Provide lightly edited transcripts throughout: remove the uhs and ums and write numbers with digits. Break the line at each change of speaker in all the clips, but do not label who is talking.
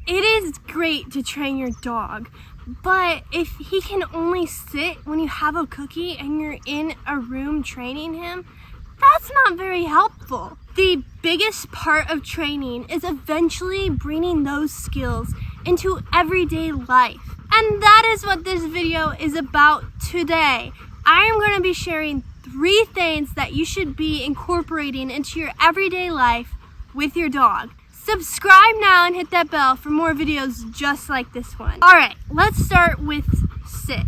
It is great to train your dog, but if he can only sit when you have a cookie and you're in a room training him, that's not very helpful. The biggest part of training is eventually bringing those skills into everyday life. And that is what this video is about today. I am going to be sharing 3 things that you should be incorporating into your everyday life with your dog. Subscribe now and hit that bell for more videos just like this one. Alright, let's start with sit.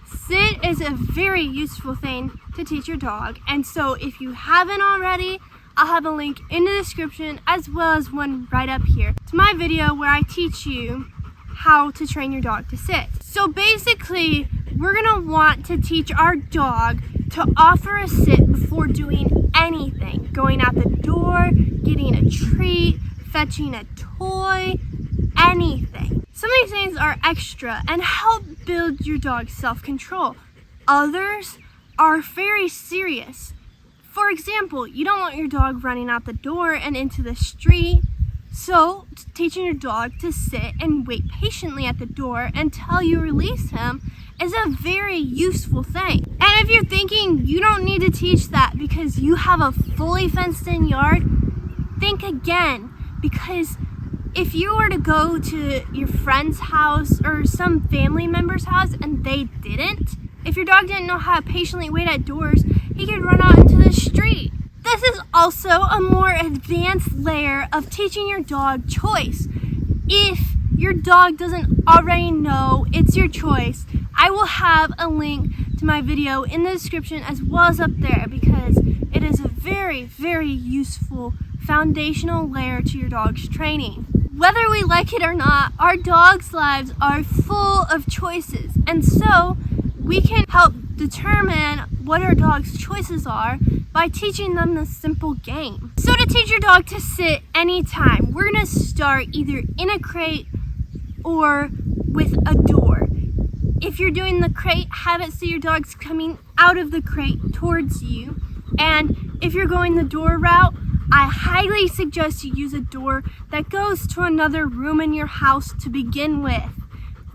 Sit is a very useful thing to teach your dog, and so if you haven't already, I'll have a link in the description as well as one right up here to my video where I teach you how to train your dog to sit. So basically, we're gonna want to teach our dog to offer a sit before doing anything. Going out the door, getting a treat, fetching a toy, anything. Some of these things are extra and help build your dog's self-control. Others are very serious. For example, you don't want your dog running out the door and into the street, so teaching your dog to sit and wait patiently at the door until you release him is a very useful thing. And if you're thinking you don't need to teach that because you have a fully fenced in yard, think again. Because if you were to go to your friend's house or some family member's house and they didn't, if your dog didn't know how to patiently wait at doors, he could run out into the street. This is also a more advanced layer of teaching your dog choice. If your dog doesn't already know it's your choice, I will have a link to my video in the description as well as up there because it is a very, very useful foundational layer to your dog's training. Whether we like it or not, our dogs' lives are full of choices, and so we can help determine what our dog's choices are by teaching them this simple game. So to teach your dog to sit anytime, we're gonna start either in a crate or with a door. If you're doing the crate, have it so your dog's coming out of the crate towards you. And if you're going the door route, I highly suggest you use a door that goes to another room in your house to begin with,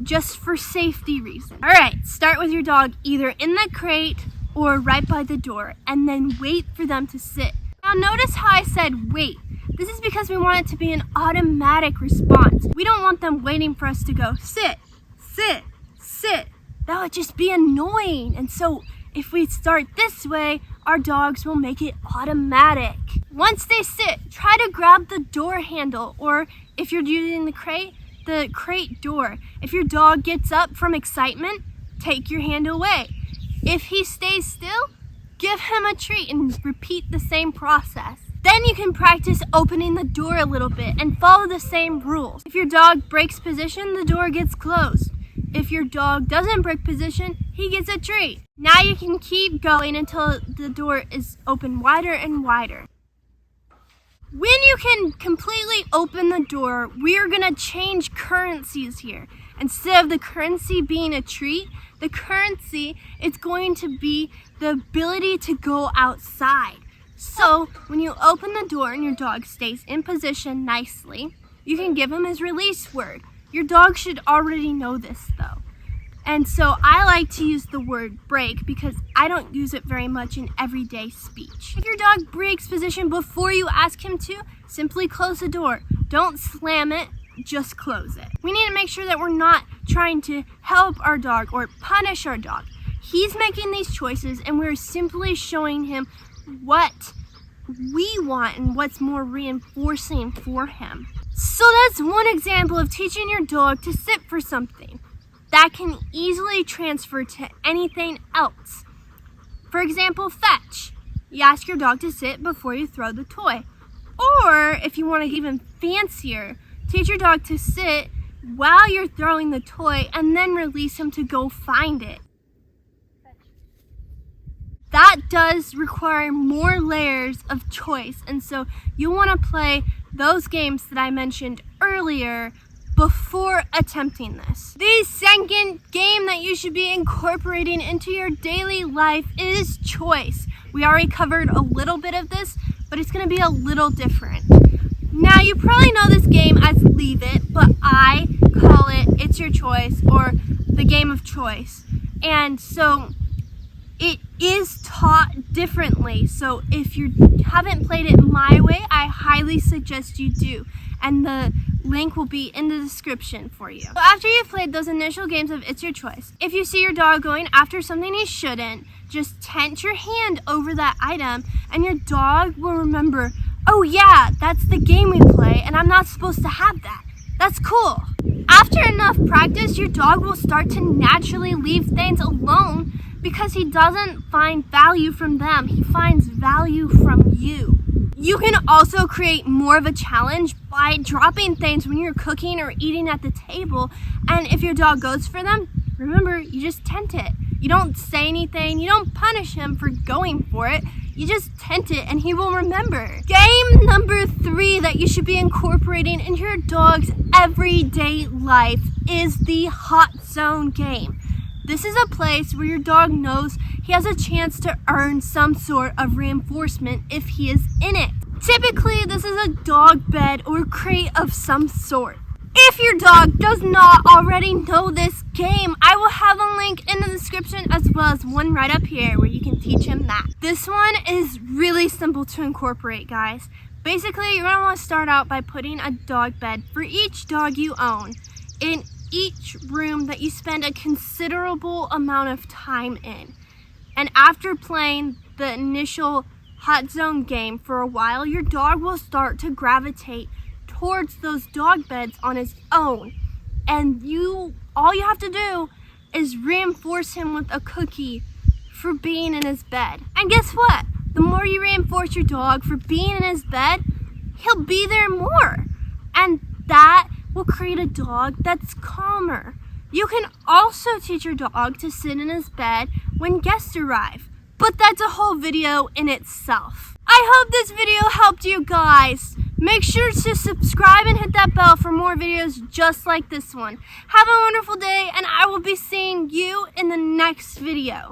just for safety reasons. Alright, start with your dog either in the crate or right by the door, and then wait for them to sit. Now notice how I said wait. This is because we want it to be an automatic response. We don't want them waiting for us to go sit, sit, sit. That would just be annoying. And so if we start this way, our dogs will make it automatic. Once they sit, try to grab the door handle, or if you're using the crate door. If your dog gets up from excitement, take your hand away. If he stays still, give him a treat and repeat the same process. Then you can practice opening the door a little bit and follow the same rules. If your dog breaks position, the door gets closed. If your dog doesn't break position, he gets a treat. Now you can keep going until the door is open wider and wider. When you can completely open the door, we are gonna change currencies here. Instead of the currency being a treat, the currency is going to be the ability to go outside. So when you open the door and your dog stays in position nicely, you can give him his release word. Your dog should already know this though. And so I like to use the word break because I don't use it very much in everyday speech. If your dog breaks position before you ask him to, simply close the door. Don't slam it, just close it. We need to make sure that we're not trying to help our dog or punish our dog. He's making these choices and we're simply showing him what we want and what's more reinforcing for him. So that's one example of teaching your dog to sit for something that can easily transfer to anything else. For example, fetch. You ask your dog to sit before you throw the toy. Or if you want to get even fancier, teach your dog to sit while you're throwing the toy and then release him to go find it. That does require more layers of choice, and so you want to play those games that I mentioned earlier before attempting this. The second game that you should be incorporating into your daily life is choice. We already covered a little bit of this, but it's going to be a little different. Now, you probably know this game as Leave It, but I choice or the game of choice. And so it is taught differently. So if you haven't played it my way, I highly suggest you do. And the link will be in the description for you. So after you've played those initial games of It's Your Choice, if you see your dog going after something he shouldn't, just tent your hand over that item and your dog will remember, oh yeah, that's the game we play and I'm not supposed to have that. That's cool. After enough practice, your dog will start to naturally leave things alone because he doesn't find value from them. He finds value from you. You can also create more of a challenge by dropping things when you're cooking or eating at the table. And if your dog goes for them, remember, you just tent it. You don't say anything. You don't punish him for going for it. You just tent it and he will remember. Game number 3 that you should be incorporating into your dog's everyday life is the hot zone game. This is a place where your dog knows he has a chance to earn some sort of reinforcement if he is in it. Typically, this is a dog bed or crate of some sort. If your dog does not already know this game, I will have a link in the description as well as one right up here where you can teach him that. This one is really simple to incorporate, guys. Basically, you're going to want to start out by putting a dog bed for each dog you own in each room that you spend a considerable amount of time in. And after playing the initial hot zone game for a while, your dog will start to gravitate towards those dog beds on his own. And all you have to do is reinforce him with a cookie for being in his bed. And guess what? The more you reinforce your dog for being in his bed, he'll be there more. And that will create a dog that's calmer. You can also teach your dog to sit in his bed when guests arrive, but that's a whole video in itself. I hope this video helped you guys. Make sure to subscribe and hit that bell for more videos just like this one. Have a wonderful day, and I will be seeing you in the next video.